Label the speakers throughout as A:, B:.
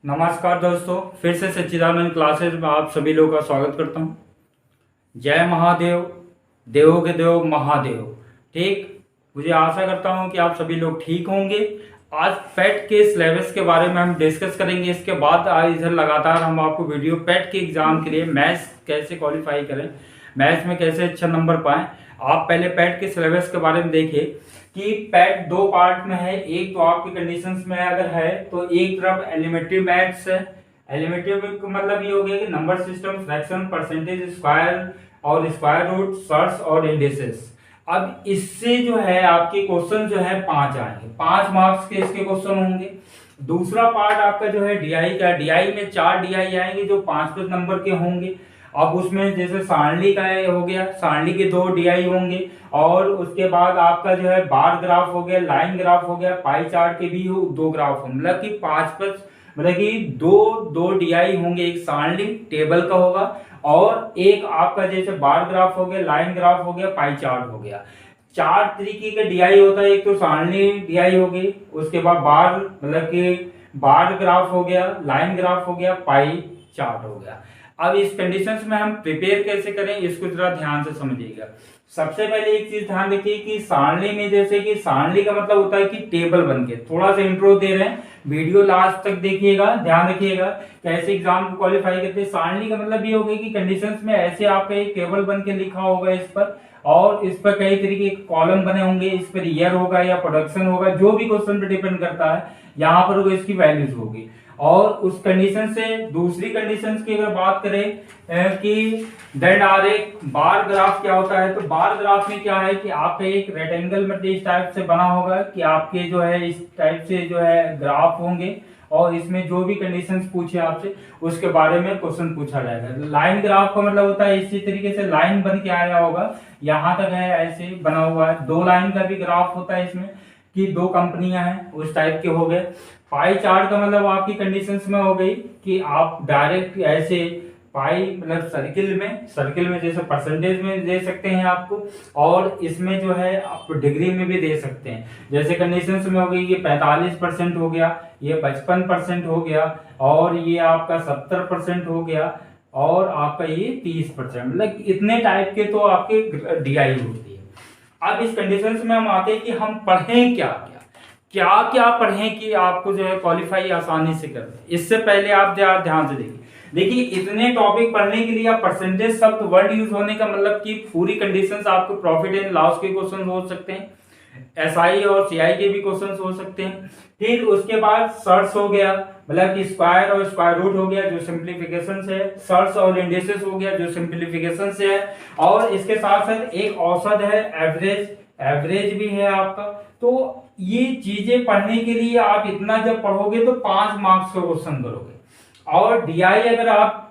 A: नमस्कार दोस्तों, फिर से सच्चिदानंद क्लासेस में आप सभी लोगों का स्वागत करता हूं। जय महादेव, देवों के देव महादेव। ठीक, मुझे आशा करता हूं कि आप सभी लोग ठीक होंगे। आज पेट के सिलेबस के बारे में हम डिस्कस करेंगे। इसके बाद आज इधर लगातार हम आपको वीडियो पेट के एग्जाम के लिए मैथ्स कैसे क्वालिफाई करें, मैथ्स में कैसे अच्छा नंबर पाएं। आप पहले पेट के सिलेबस के बारे में देखिए कि पेट दो पार्ट में है। एक तो आपकी कंडीशंस में अगर है तो एक तरफ एलिमेंट्री मैथ्स है। एलिमेंट्री का मतलब ये हो गया कि number system, fraction, percentage, square और स्क्वायर रूट, सर्च और इंडिसेस। अब इससे जो है आपके क्वेश्चन जो है 5 आएंगे, 5 मार्क्स के इसके क्वेश्चन होंगे। दूसरा पार्ट आपका जो है डीआई का, डीआई में 4 डीआई आएंगे जो 5 नंबर के होंगे। अब उसमें जैसे सारणी का हो गया, सारणी के 2 डीआई होंगे और उसके बाद आपका जो है बार ग्राफ हो गया, लाइन ग्राफ हो गया, पाई चार्ट के भी 2 ग्राफ होंगे। मतलब कि 5 मतलब कि दो डीआई होंगे। एक सारणी टेबल का होगा और एक आपका जैसे बार ग्राफ हो गया, लाइन ग्राफ हो गया, पाई चार्ट हो गया। 4 तरीके का डीआई होता है। एक तो सारणी डीआई हो गई, उसके बाद बार मतलब कि बार ग्राफ हो गया, लाइन ग्राफ हो गया, पाई चार्ट हो गया। अब इस कंडीशंस में हम प्रिपेयर कैसे करें इसको जरा ध्यान से समझिएगा। सबसे पहले एक चीज ध्यान रखिए कि सारणी में जैसे कि सारणी का मतलब होता है कि टेबल बनके, थोड़ा सा इंट्रो दे रहे हैं, वीडियो लास्ट तक देखिएगा, ध्यान रखिएगा कैसे एग्जाम को क्वालिफाई करते हैं। सारणी का मतलब ये होगा कि कंडीशंस में ऐसे आपका एक टेबल बन के लिखा होगा इस पर, और इस पर कई तरीके के कॉलम बने होंगे। इस पर ईयर होगा या प्रोडक्शन होगा, जो भी क्वेश्चन पर डिपेंड करता है, यहाँ पर इसकी वैल्यूज होगी। और उस कंडीशन से दूसरी कंडीशन की अगर बात करें कि देन आर एक बार ग्राफ क्या होता है, तो बार ग्राफ में क्या है कि आपका एक रेक्टेंगल में इस टाइप से बना होगा कि आपके जो है इस टाइप से जो है ग्राफ होंगे और इसमें जो भी कंडीशंस पूछे आपसे उसके बारे में क्वेश्चन पूछा जाएगा। लाइन ग्राफ का मतलब होता है इसी तरीके से लाइन बन के आया होगा, यहाँ तक है ऐसे बना हुआ है। 2 लाइन का भी ग्राफ होता है इसमें कि 2 कंपनियां हैं, उस टाइप के हो गए। पाई चार्ट का मतलब आपकी कंडीशंस में हो गई कि आप डायरेक्ट ऐसे पाई मतलब सर्किल में जैसे परसेंटेज में दे सकते हैं आपको, और इसमें जो है आप डिग्री में भी दे सकते हैं। जैसे कंडीशंस में हो गई ये 45% हो गया, ये 55% हो गया, और ये आपका 70% हो गया, और आपका ये 30%। मतलब इतने टाइप के तो आपके डीआई होती है। अब इस कंडीशंस में हम आते हैं कि हम पढ़ें क्या क्या पढ़ें कि आपको जो है क्वालिफाई आसानी से कर दें। इससे पहले आप ध्यान से देखिए इतने टॉपिक पढ़ने के लिए आप परसेंटेज शब्द वर्ड यूज होने का मतलब कि पूरी कंडीशंस आपको प्रॉफिट एंड लॉस के क्वेश्चन हो सकते हैं, एसआई और सीआई के भी क्वेश्चन हो सकते हैं। फिर उसके बाद सर्च हो गया, मतलब कि स्क्वायर और स्क्वायर रूट हो गया जो सिंप्लीफिकेशन से है, सर्च और इंडिसेस हो गया जो सिंप्लीफिकेशन से है, और इसके साथ साथ एक औसत है, एवरेज भी है आपका। तो ये चीजें पढ़ने के लिए आप इतना जब पढ़ोगे तो 5 मार्क्स का क्वेश्चन करोगे। और डीआई अगर आप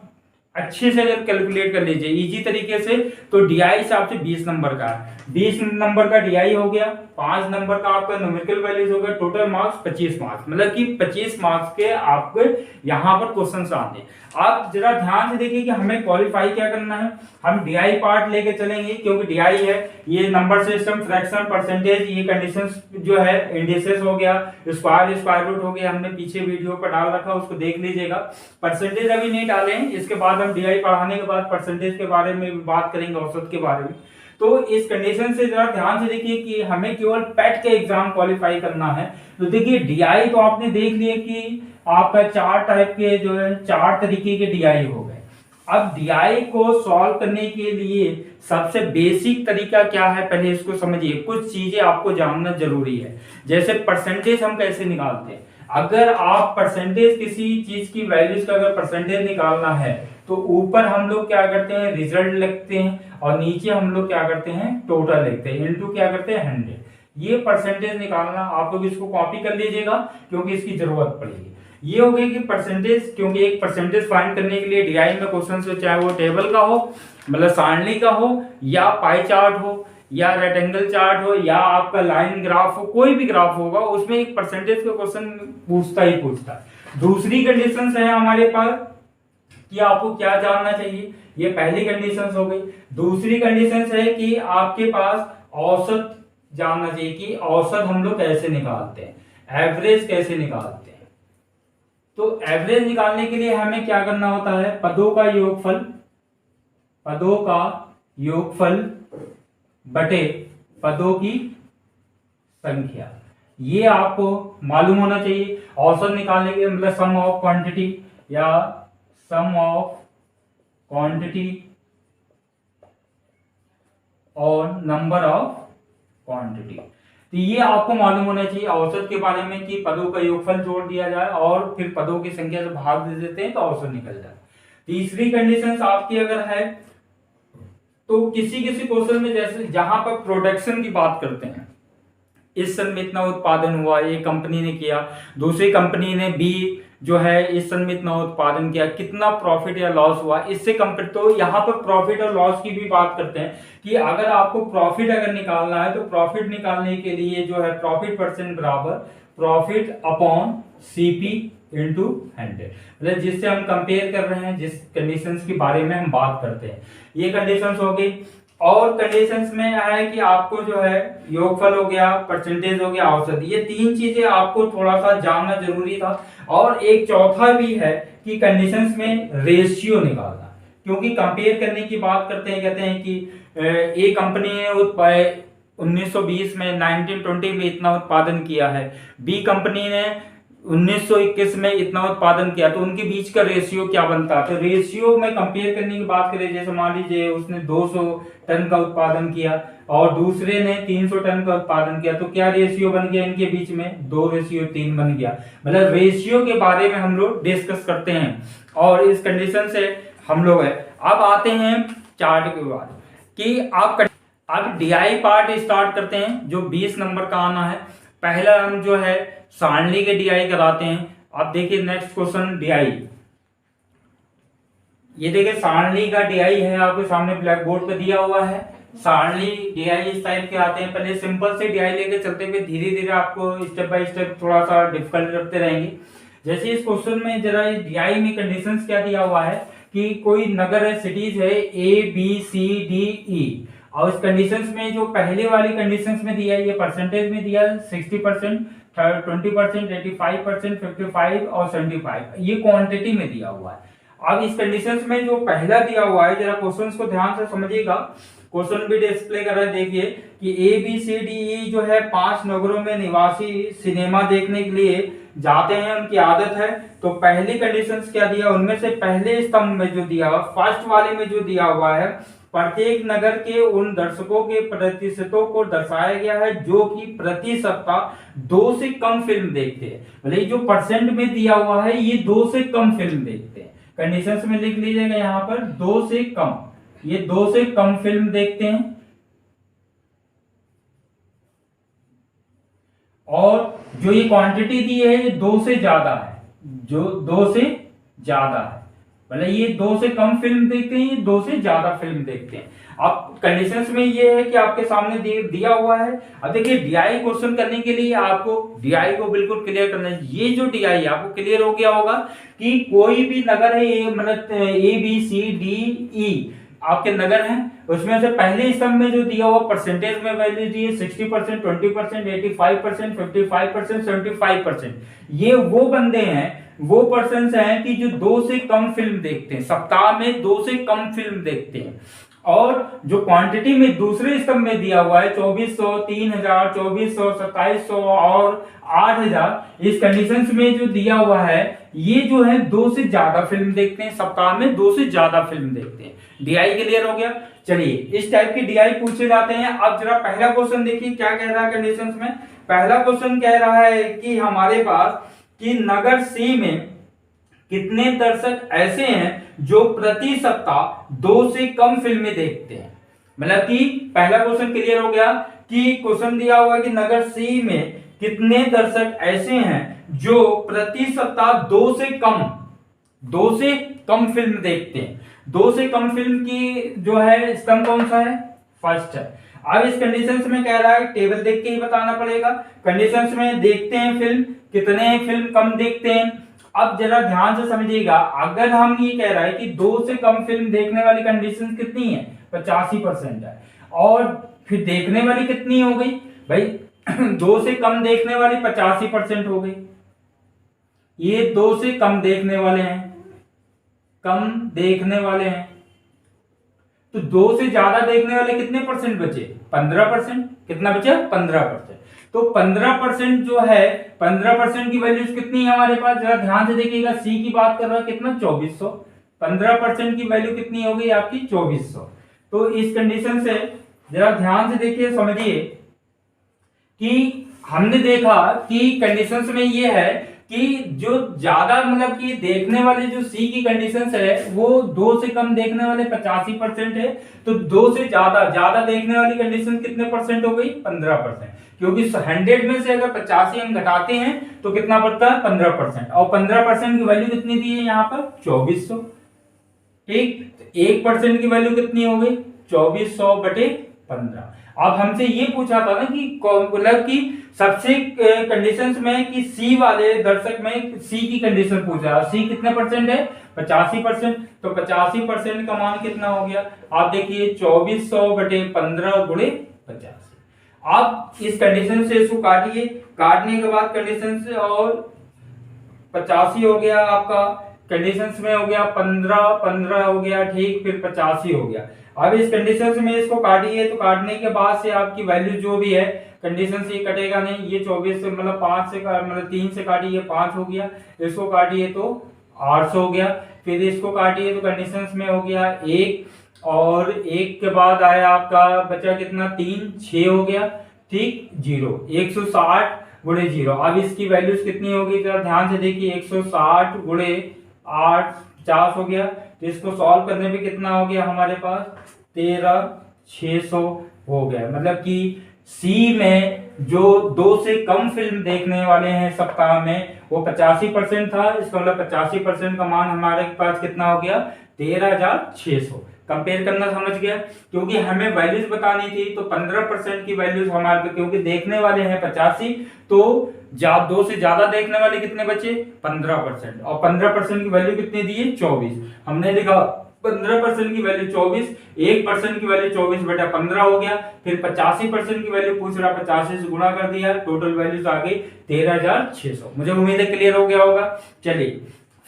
A: अच्छे से अगर कैलकुलेट कर लीजिए इजी तरीके से, तो डीआई हिसाब से 20 नंबर का है, 20 नंबर का डीआई हो गया, 5 नंबर का आपका न्यूमेरिकल वैल्यूज हो गया, टोटल मार्क्स 25 मार्क्स। मतलब कि 25 मार्क्स के आपके यहाँ पर क्वेश्चन आते हैं। आप जरा ध्यान से देखिए कि हमें क्वालिफाई क्या करना है। हम डीआई पार्ट लेके चलेंगे क्योंकि डीआई है ये नंबर सिस्टम, फ्रैक्शन, परसेंटेज, ये कंडीशंस जो है, इंडिसेस हो गया, स्क्वायर रूट हो गया, हमने पीछे वीडियो पर डाल रखा, उसको देख लीजिएगा। परसेंटेज अभी नहीं डाले हैं, इसके बाद हम डीआई पढ़ाने के बाद परसेंटेज के बारे में भी बात करेंगे, औसत के बारे में। तो इस कंडीशन से जरा ध्यान से देखिए कि हमें केवल पेट के एग्जाम क्वालिफाई करना है। तो देखिए डीआई तो आपने देख लिया कि आपका 4 टाइप के जो है 4 तरीके के डीआई हो गए। अब डीआई को सॉल्व करने के लिए सबसे बेसिक तरीका क्या है, पहले इसको समझिए। कुछ चीजें आपको जानना जरूरी है। जैसे परसेंटेज हम कैसे निकालते हैं। अगर आप परसेंटेज किसी चीज की वैल्यूज का अगर परसेंटेज निकालना है तो ऊपर हम लोग क्या करते हैं, रिजल्ट लिखते हैं, और नीचे हम लोग क्या करते हैं, टोटल लिखते हैं, इनटू क्या करते हैं, 100। ये परसेंटेज निकालना आप लोग इसको कॉपी कर लीजिएगा क्योंकि इसकी जरूरत पड़ेगी। ये हो गई कि परसेंटेज, क्योंकि एक परसेंटेज फाइंड करने के लिए डीआई में क्वेश्चन से, चाहे वो टेबल का हो मतलब सारणी का हो, या पाई चार्ट हो, या रेक्टेंगल चार्ट हो, या आपका लाइन ग्राफ हो, कोई भी ग्राफ होगा उसमें एक परसेंटेज का क्वेश्चन पूछता ही पूछता है। दूसरी कंडीशन है हमारे पास कि आपको क्या जानना चाहिए, ये पहली कंडीशन हो गई। दूसरी कंडीशन है कि आपके पास औसत जानना चाहिए कि औसत हम लोग कैसे निकालते हैं, एवरेज कैसे निकालते हैं। तो एवरेज निकालने के लिए हमें क्या करना होता है, पदों का योगफल बटे पदों की संख्या, ये आपको मालूम होना चाहिए। औसत निकालने के लिए मतलब सम ऑफ क्वांटिटी या सम ऑफ क्वांटिटी और नंबर ऑफ क्वांटिटी, तो ये आपको मालूम होना चाहिए औसत के बारे में कि पदों का योगफल जोड़ दिया जाए और फिर पदों की संख्या से भाग दे देते हैं तो औसत निकल जाए। तीसरी कंडीशन आपकी अगर है तो किसी क्वेश्चन में जैसे जहां पर प्रोडक्शन की बात करते हैं, इस सन में इतना उत्पादन हुआ, एक कंपनी ने किया, दूसरी कंपनी ने बी जो है इस सन में इतना उत्पादन किया, कितना प्रॉफिट या लॉस हुआ, इससे कंपेयर, तो यहाँ पर प्रॉफिट और लॉस की भी बात करते हैं कि अगर आपको प्रॉफिट अगर निकालना है तो प्रॉफिट निकालने के लिए जो है प्रॉफिट परसेंट बराबर प्रॉफिट अपॉन सीपी इंटू 100, मतलब जिससे हम कंपेयर कर रहे हैं, जिस कंडीशंस के बारे में हम बात करते हैं, ये कंडीशंस हो गई। और कंडीशंस में है कि आपको जो है योगफल हो गया, परसेंटेज हो गया, औसत, ये तीन चीजें आपको थोड़ा सा जानना जरूरी था। और एक चौथा भी है कि कंडीशंस में रेशियो निकालना, क्योंकि कंपेयर करने की बात करते हैं, कहते हैं कि ए कंपनी ने 1920 में 1920 में इतना उत्पादन किया है, बी कंपनी ने 1921 में इतना उत्पादन किया, तो उनके बीच का रेशियो क्या बनता है। तो रेशियो में कंपेयर करने की बात करें, जैसे मान लीजिए उसने 200 टन का उत्पादन किया और दूसरे ने 300 टन का उत्पादन किया, तो क्या रेशियो बन गया इनके बीच में, 2:3 बन गया। मतलब रेशियो के बारे में हम लोग डिस्कस करते हैं और इस कंडीशन से हम लोग है। अब आते हैं चार्ट के बाद कि आप डीआई पार्ट स्टार्ट करते हैं, जो 20 नंबर का आना है। पहला हम जो है सारणी के डीआई कराते हैं। अब देखिए नेक्स्ट क्वेश्चन डीआई, ये देखिए सारणी का डीआई है, आपके सामने ब्लैक बोर्ड पे दिया हुआ है। सारणी डीआई इस टाइप के आते हैं। पहले सिंपल से डीआई लेके चलते हुए धीरे धीरे आपको स्टेप बाय स्टेप थोड़ा सा डिफिकल्ट करते रहेंगे। जैसे इस क्वेश्चन में जरा डीआई में कंडीशंस क्या दिया हुआ है कि कोई नगर है, सिटीज है ABCDE, और इस कंडीशंस में जो पहले वाली कंडीशंस में दिया है, ये परसेंटेज में दिया है 60%, 20%, 85%, 55 और 75, ये क्वांटिटी में दिया हुआ है। अब इस कंडीशंस में जो पहला दिया हुआ है, जरा क्वेश्चंस को ध्यान से समझिएगा, क्वेश्चन भी डिस्प्ले कर रहा है, देखिए कि ABCDE जो है 5 नगरों में निवासी सिनेमा देखने के लिए जाते हैं, उनकी आदत है। तो पहली कंडीशंस क्या दिया, उनमें से पहले स्तंभ में जो दिया हुआ, फर्स्ट वाले में जो दिया हुआ है, प्रत्येक नगर के उन दर्शकों के प्रतिशतों को दर्शाया गया है जो कि प्रति सप्ताह 2 से कम फिल्म देखते हैं। मतलब जो परसेंट में दिया हुआ है, ये 2 से कम फिल्म देखते हैं। कंडीशंस में लिख लीजिएगा यहाँ पर 2 से कम, ये 2 से कम फिल्म देखते हैं। और जो ये क्वांटिटी दी है, ये 2 से ज्यादा है, जो 2 से ज्यादा है, मतलब ये 2 से कम फिल्म देखते हैं, ये 2 से ज्यादा फिल्म देखते हैं। अब कंडीशंस में ये है कि आपके सामने दिया हुआ है। अब देखिए डीआई क्वेश्चन करने के लिए आपको डीआई को बिल्कुल क्लियर करना है। ये जो डीआई आपको क्लियर हो गया होगा कि कोई भी नगर है, मतलब ABCDE आपके नगर हैं, उसमें से पहले स्तंभ में जो दिया हुआ परसेंटेज में वैल्यू दी है 60%, 20%, 85%, 55%, 75%, ये वो बंदे हैं, वो पर्सन हैं कि जो 2 से कम फिल्म देखते हैं, सप्ताह में 2 से कम फिल्म देखते हैं। और जो क्वांटिटी में दूसरे स्तंभ में दिया हुआ है 2400, 3000, 2400, 2700 और 8000, इस कंडीशंस में जो दिया हुआ है, ये जो है 2 से ज्यादा फिल्म देखते हैं, सप्ताह में 2 से ज्यादा फिल्म देखते हैं। डीआई क्लियर हो गया। चलिए इस टाइप की डीआई पूछे जाते हैं। अब जरा पहला क्वेश्चन देखिए क्या कह रहा है कंडीशंस में। पहला क्वेश्चन कह रहा है कि हमारे पास कि नगर सी में कितने दर्शक ऐसे हैं जो प्रति सप्ताह 2 से कम फिल्में देखते हैं। मतलब कि पहला क्वेश्चन क्लियर हो गया कि क्वेश्चन दिया हुआ है कि नगर सी में कितने दर्शक ऐसे हैं जो प्रति सप्ताह 2 से कम फिल्म देखते हैं। 2 से कम फिल्म की जो है स्तंभ कौन सा है, फर्स्ट है। अब इस कंडीशंस में कह रहा है, टेबल देख के ही बताना पड़ेगा। कंडीशंस में देखते हैं फिल्म, कितने फिल्म कम देखते हैं। अब जरा ध्यान से समझिएगा, अगर हम ये कह रहा है कि 2 से कम फिल्म देखने वाली कंडीशन कितनी है, 85% है, और फिर देखने वाली कितनी हो गई भाई 2 से कम देखने वाली 85% हो गई। ये 2 से कम देखने वाले हैं, कम देखने वाले हैं। तो 2 से ज्यादा देखने वाले कितने परसेंट बचे? 15%। कितना बचा? 15%। तो 15% जो है, 15% की वैल्यूज कितनी है हमारे पास? जरा ध्यान से देखिएगा, सी की बात कर रहा है, कितना? 2400। 15% की वैल्यू कितनी हो गई आपकी? 2400। तो इस कंडीशन से जरा ध्यान से देखिए, समझिए कि हमने देखा कि कंडीशंस में ये है कि जो ज्यादा मतलब कि देखने वाले जो सी की कंडीशंस है वो 2 से कम देखने वाले 85% है। तो 2 से ज्यादा ज्यादा देखने वाली कंडीशन कितने परसेंट हो गई? 15%। क्योंकि 100 में से अगर 85 हम घटाते हैं तो कितना पड़ता है? 15%। और 15% की वैल्यू कितनी दी है यहाँ पर? 2400। ठीक, तो 1% की वैल्यू कितनी हो गई? 2400 बटे 15। अब हमसे ये पूछा था ना कि मतलब कि सबसे कंडीशंस में कि सी वाले दर्शक में सी की कंडीशन पूछा, सी कितने परसेंट है? 85%। तो 85% का मान कितना हो गया? आप देखिए 2400 बटे 15 गुणे 85। आप इस कंडीशन से इसको काटिए, काटने के बाद कंडीशन से और 85 हो गया आपका, कंडीशंस में हो गया 15, 15 हो गया, ठीक, फिर 85 हो गया। अब इस कंडीशंस में इसको काटिए, तो काटने के बाद से आपकी वैल्यू जो भी है कंडीशन से कटेगा नहीं, ये 24 से मतलब 5 से मतलब 3 से काटिए 5 हो गया, इसको काटिए तो 800 हो गया, फिर इसको काटिए तो कंडीशंस में हो गया 1, और 1 के बाद आया आपका बचा कितना? 3, 6 हो गया, ठीक, 0, 160 गुणे 0। अब इसकी वैल्यूज कितनी होगी? जरा ध्यान से देखिए, 160 गुणे 8 50 हो गया। तो इसको सॉल्व करने पे कितना हो गया हमारे पास? 13600 हो गया। मतलब कि सी में जो 2 से कम फिल्म देखने वाले हैं सप्ताह में वो 85% था, इसका मतलब 85% का मान हमारे पास कितना हो गया? 13600। कंपेयर करना समझ गया, क्योंकि हमें वैल्यूज बतानी थी, तो 15% की वैल्यूज हमारे, क्योंकि देखने वाले हैं 85, तो 2 से ज्यादा देखने वाले कितने बचे? 15%। और 15% की वैल्यू कितनी दी है? 24। हमने लिखा 15% की वैल्यू 24, 1% की वैल्यू 24 बटा 15 हो गया, फिर 85% की वैल्यू पूछ रहा, 85 से गुणा कर दिया, टोटल वैल्यूज आ गई 13600। मुझे उम्मीद है क्लियर हो गया होगा। चलिए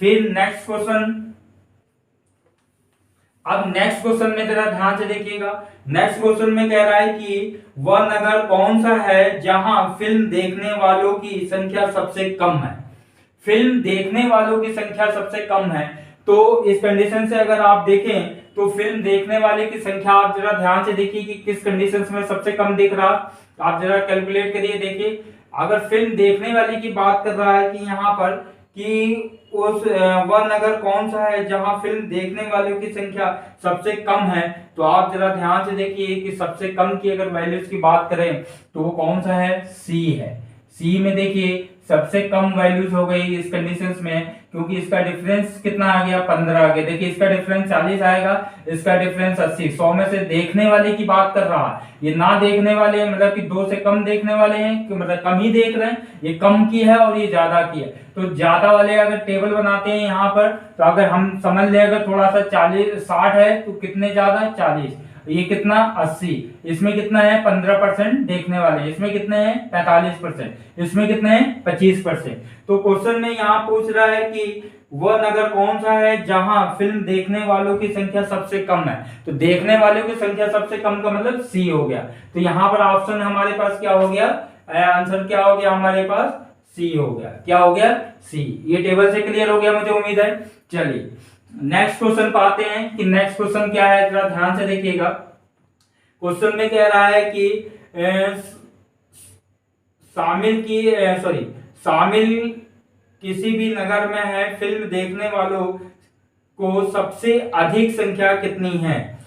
A: फिर नेक्स्ट क्वेश्चन। अब नेक्स्ट क्वेश्चन में जरा ध्यान से देखिएगा, नेक्स्ट क्वेश्चन में कह रहा है कि वह नगर कौन सा है जहां फिल्म देखने वालों की संख्या सबसे कम है? फिल्म देखने वालों की संख्या सबसे कम है, तो इस कंडीशन से अगर आप देखें तो फिल्म देखने वाले की संख्या आप जरा ध्यान से देखिए कि किस कंडीशन में सबसे कम दिख रहा। आप जरा कैलकुलेट करिए, देखिए अगर फिल्म देखने वाले की बात कर रहा है कि यहाँ पर कि उस वह नगर कौन सा है जहां फिल्म देखने वालों की संख्या सबसे कम है, तो आप जरा ध्यान से देखिए कि सबसे कम की अगर वैल्यूज की बात करें तो वो कौन सा है? सी है। सी में देखिए सबसे कम वैल्यूज हो गई इस कंडीशंस में, क्योंकि इसका डिफरेंस कितना आ गया? 15 आ गया। देखिए इसका डिफरेंस 40 आएगा, इसका डिफरेंस 80। 100 में से देखने वाले की बात कर रहा है, ये ना देखने वाले मतलब कि 2 से कम देखने वाले हैं, कि मतलब कम ही देख रहे हैं, ये कम की है और ये ज्यादा की है। तो ज्यादा वाले अगर टेबल बनाते हैं यहाँ पर, तो अगर हम समझ लें अगर थोड़ा सा 60 है तो कितने ज्यादा? 40। ये कितना? 80। इसमें कितना है? 15% देखने वाले, इसमें कितने हैं? 45%, इसमें कितने हैं? 25%। तो क्वेश्चन में यहाँ पूछ रहा है कि वह नगर कौन सा है जहां फिल्म देखने वालों की संख्या सबसे कम है। तो देखने वालों की संख्या सबसे कम का मतलब सी हो गया। तो यहाँ पर ऑप्शन हमारे पास क्या हो गया? आंसर क्या हो गया हमारे पास? सी हो गया। क्या हो गया? सी। ये टेबल से क्लियर हो गया मुझे उम्मीद है। चलिए नेक्स्ट क्वेश्चन पर आते हैं कि नेक्स्ट क्वेश्चन क्या है, जरा ध्यान से देखिएगा। क्वेश्चन में कह रहा है कि शामिल किसी भी नगर में है, फिल्म देखने वालों को सबसे अधिक संख्या कितनी है?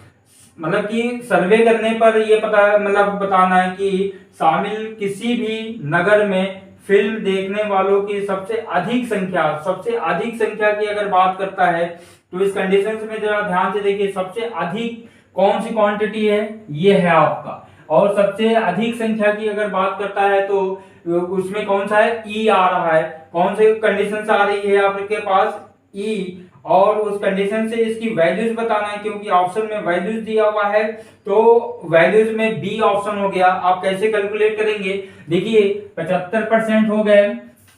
A: मतलब कि सर्वे करने पर ये पता मतलब बताना है कि शामिल किसी भी नगर में फिल्म देखने वालों की सबसे अधिक संख्या की अगर बात करता है, तो इस कंडीशन में जरा ध्यान से देखिए सबसे अधिक कौन सी क्वांटिटी है? ये है आपका। और सबसे अधिक संख्या की अगर बात करता है तो उसमें कौन सा है? ई आ रहा है। कौन से कंडीशन आ रही है आपके पास? ई। और उस कंडीशन से इसकी वैल्यूज बताना है, क्योंकि ऑप्शन में वैल्यूज दिया हुआ है, तो वैल्यूज में बी ऑप्शन हो गया। आप कैसे कैलकुलेट करेंगे? देखिए 75% हो गए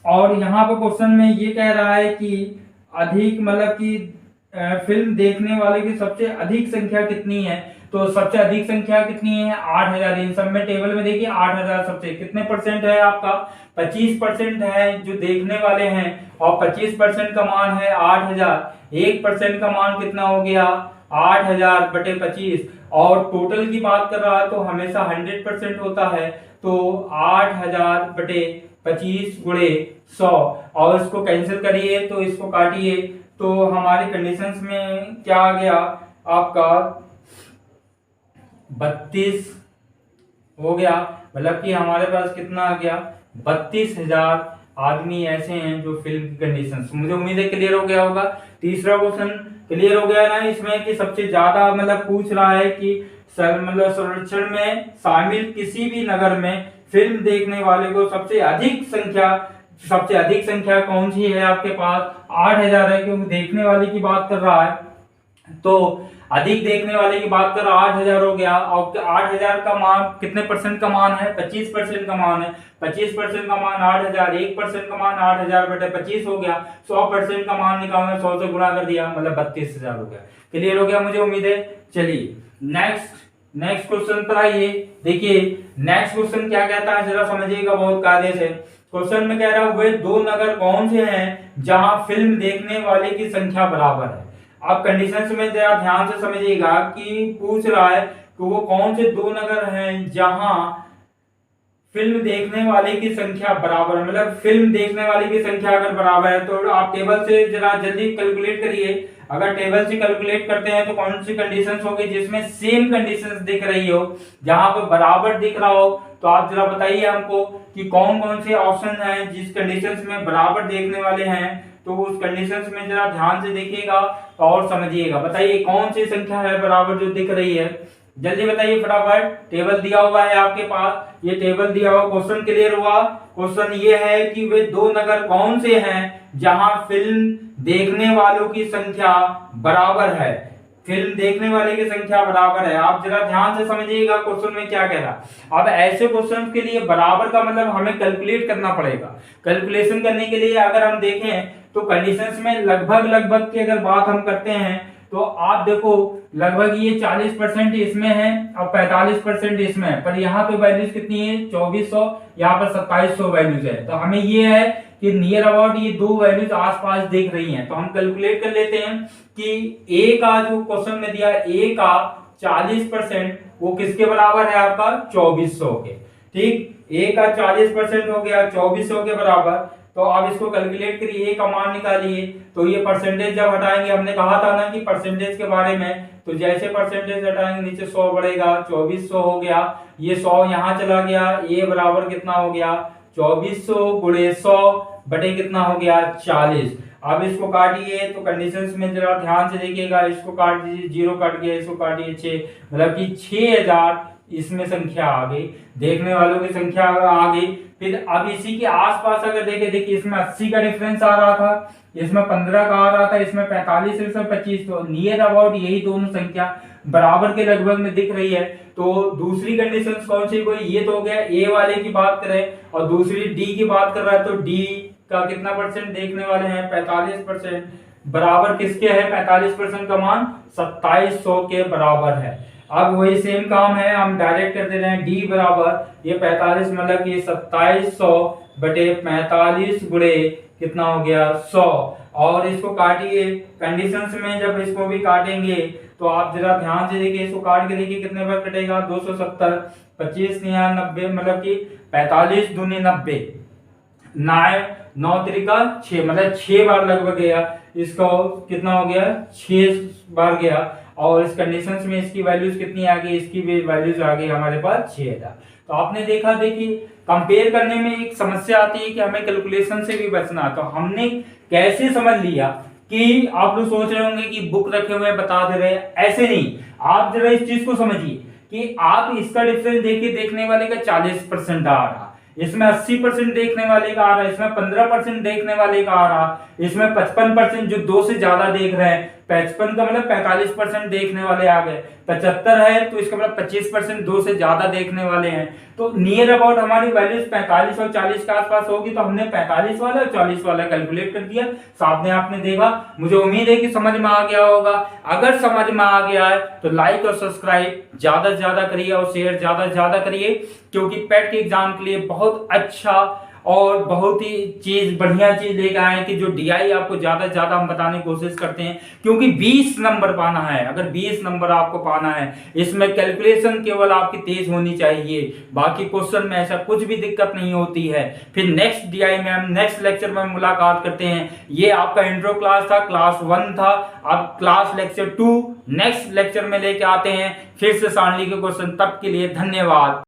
A: और यहाँ पर क्वेश्चन में ये कह रहा है कि अधिक मतलब कि फिल्म देखने वाले की सबसे अधिक संख्या कितनी है। तो सबसे अधिक संख्या कितनी है 8000। इन सब में टेबल में देखिए 8000 सबसे कितने परसेंट है आपका 25% है जो देखने वाले हैं, और 25% का मान है 8000। 1% का मान कितना हो गया 8000 बटे 25। और टोटल की बात कर रहा है तो हमेशा 100% होता है, तो 8000 बटे 25 गुणे 100। और इसको कैंसिल करिए तो इसको काटिए तो हमारे कंडीशंस में क्या आ गया आपका 32 हो गया। मतलब कि हमारे पास कितना आ गया 32,000 आदमी ऐसे हैं जो फिल्म की कंडीशंस। मुझे उम्मीद है क्लियर हो गया होगा। तीसरा क्वेश्चन क्लियर हो गया ना इसमें कि सबसे ज्यादा मतलब पूछ रहा है कि मतलब संरक्षण में शामिल किसी भी नगर में फिल्म देखने वाले को सबसे अधिक संख्या कौन सी है आपके पास 8000 है, क्योंकि देखने वाले की बात कर रहा है तो अधिक देखने वाले की बात कर रहा 8000 हो गया। और 8000 का मान कितने परसेंट का मान है 25% का मान है। 25% का मान 8000, 1% का मान 8000 बटे 25 हो गया। 100% का मान निकालना 100 से गुणा कर दिया मतलब 32,000 हो गया। क्लियर हो गया मुझे उम्मीद है। चलिए नेक्स्ट क्वेश्चन पर आइए। देखिए नेक्स्ट क्वेश्चन क्या कहता है जरा समझिएगा बहुत कायदे से। क्वेश्चन में कह रहा है वे दो नगर कौन से हैं जहां फिल्म देखने वाले की संख्या बराबर है। आप कंडीशंस में जरा ध्यान से समझिएगा कि पूछ रहा है कि वो कौन से दो नगर हैं जहां फिल्म देखने वाले की संख्या बराबर, मतलब फिल्म देखने वाले की संख्या अगर बराबर है तो आप टेबल से जरा जल्दी कैलकुलेट करिए। अगर टेबल से कैलकुलेट करते हैं तो कौन सी कंडीशंस होगी जिसमें सेम कंडीशंस दिख रही हो, जहां पर बराबर दिख रहा हो। तो आप जरा बताइए हमको कि कौन कौन से ऑप्शन हैं जिस कंडीशंस में बराबर देखने वाले हैं। तो उस कंडीशंस में जरा ध्यान से देखिएगा और समझिएगा। बताइए कौन सी संख्या है बराबर जो दिख रही है, जल्दी बताइए फटाफट। टेबल दिया हुआ है आपके पास, ये टेबल दिया हुआ। क्वेश्चन क्लियर हुआ। क्वेश्चन ये है कि वे दो नगर कौन से हैं जहां फिल्म देखने वालों की संख्या बराबर है। फिल्म देखने वाले की संख्या बराबर है। आप जरा ध्यान से समझिएगा क्वेश्चन में क्या कह रहा। अब ऐसे क्वेश्चन के लिए बराबर का मतलब हमें कैलकुलेट करना पड़ेगा। कैलकुलेशन करने के लिए अगर हम देखें तो कंडीशंस में लगभग की अगर बात हम करते हैं तो आप देखो लगभग ये 40% इसमें है और 45% इसमें है, पर यहाँ पे वैल्यूज कितनी है 2400, यहाँ पर 2700 वैल्यूज है। तो हमें ये है कि नियर अबाउट ये दो वैल्यूज आसपास दिख रही हैं। तो हम कैलकुलेट कर लेते हैं कि ए का जो क्वेश्चन में दिया ए का 40% वो किसके बराबर है आपका 2400 के। ठीक, ए का 40% हो गया 2400 के बराबर। तो आप इसको कैलकुलेट करिए, ए का मान निकालिए। तो ये परसेंटेज जब हटाएंगे, हमने कहा था ना कि परसेंटेज के बारे में, तो जैसे परसेंटेज हटाएंगे नीचे 100 बढ़ेगा 2400 हो गया। ये 100 यहाँ चला गया, ए बराबर कितना हो गया 2400 गुणे 100 बटे कितना हो गया 40। अब इसको काटिए तो कंडीशंस में जरा ध्यान से देखिएगा। इसको काट दीजिए, 0 काट गया, इसको काटिए 6, मतलब कि 6000 इसमें संख्या आ गई, देखने वालों की संख्या आ गई। फिर अब इसी के आसपास अगर देखिए इसमें 80 का डिफरेंस आ रहा था, इसमें 15 का आ रहा था, इसमें 45, इसमें 25। तो नियर अबाउट यही दोनों संख्या बराबर के लगभग में दिख रही है। तो दूसरी कंडीशन कौन सी, कोई ये तो हो गया ए वाले की बात करें, और दूसरी डी की बात कर रहा है तो डी का कितना परसेंट देखने वाले हैं 45%, बराबर किसके है 45% का मान 2700 के बराबर है। अब वही सेम काम है, हम डायरेक्ट कर दे रहे हैं डी बराबर ये 45 मतलब ये 2700 बटे 45 गुणे कितना हो गया 100। और इसको काटिए कंडीशंस में, जब इसको भी काटेंगे तो आप जरा ध्यान से देखिए, इसको काट के देखिए कितने बार कटेगा 270, 25 या 90 मतलब कि 45 दूनी 90, 9 त्रिका 6 मतलब 6 बार लगभग गया। इसको कितना हो गया 6 बार गया। और इस कंडीशंस में इसकी वैल्यूज कितनी आ गई, इसकी भी वैल्यूज आ गई हमारे पास 6000। तो आपने देखा, देखिए कंपेयर करने में एक समस्या आती है कि हमें कैलकुलेशन से भी बचना। तो हमने कैसे समझ लिया कि आप लोग सोच रहे होंगे कि बुक रखे हुए बता दे रहे, ऐसे नहीं। आप जरा इस चीज को समझिए कि आप इसका डिफरेंस देखिए, देखने वाले का 40% आ रहा, इसमें 80% देखने वाले का आ रहा है, इसमें 15% देखने वाले का आ रहा, इसमें 55% जो 2 से ज्यादा देख रहे हैं 55 का मतलब 45% देखने वाले आ गए, 75 है तो इसका मतलब 25% 2 से ज्यादा देखने वाले हैं। तो नियर अबाउट हमारी वैल्यूज 45 और 40 के आसपास होगी, तो हमने 45 वाला और 40 वाला कैलकुलेट कर दिया। सामने आपने देखा, मुझे उम्मीद है कि समझ में आ गया होगा। अगर समझ में आ गया है तो लाइक और सब्सक्राइब ज्यादा से ज्यादा करिए और शेयर ज्यादा से ज्यादा करिए, क्योंकि पेट के एग्जाम के लिए बहुत अच्छा और बहुत ही बढ़िया चीज लेकर आए कि जो डीआई आपको ज्यादा से ज्यादा हम बताने की कोशिश करते हैं, क्योंकि 20 नंबर पाना है। अगर 20 नंबर आपको पाना है, इसमें कैलकुलेशन केवल आपकी तेज होनी चाहिए, बाकी क्वेश्चन में ऐसा कुछ भी दिक्कत नहीं होती है। फिर नेक्स्ट डीआई में हम नेक्स्ट लेक्चर में मुलाकात करते हैं। ये आपका इंट्रो क्लास था, क्लास 1 था। अब क्लास लेक्चर 2 नेक्स्ट लेक्चर में लेके आते हैं फिर से सांडली के क्वेश्चन। तब के लिए धन्यवाद।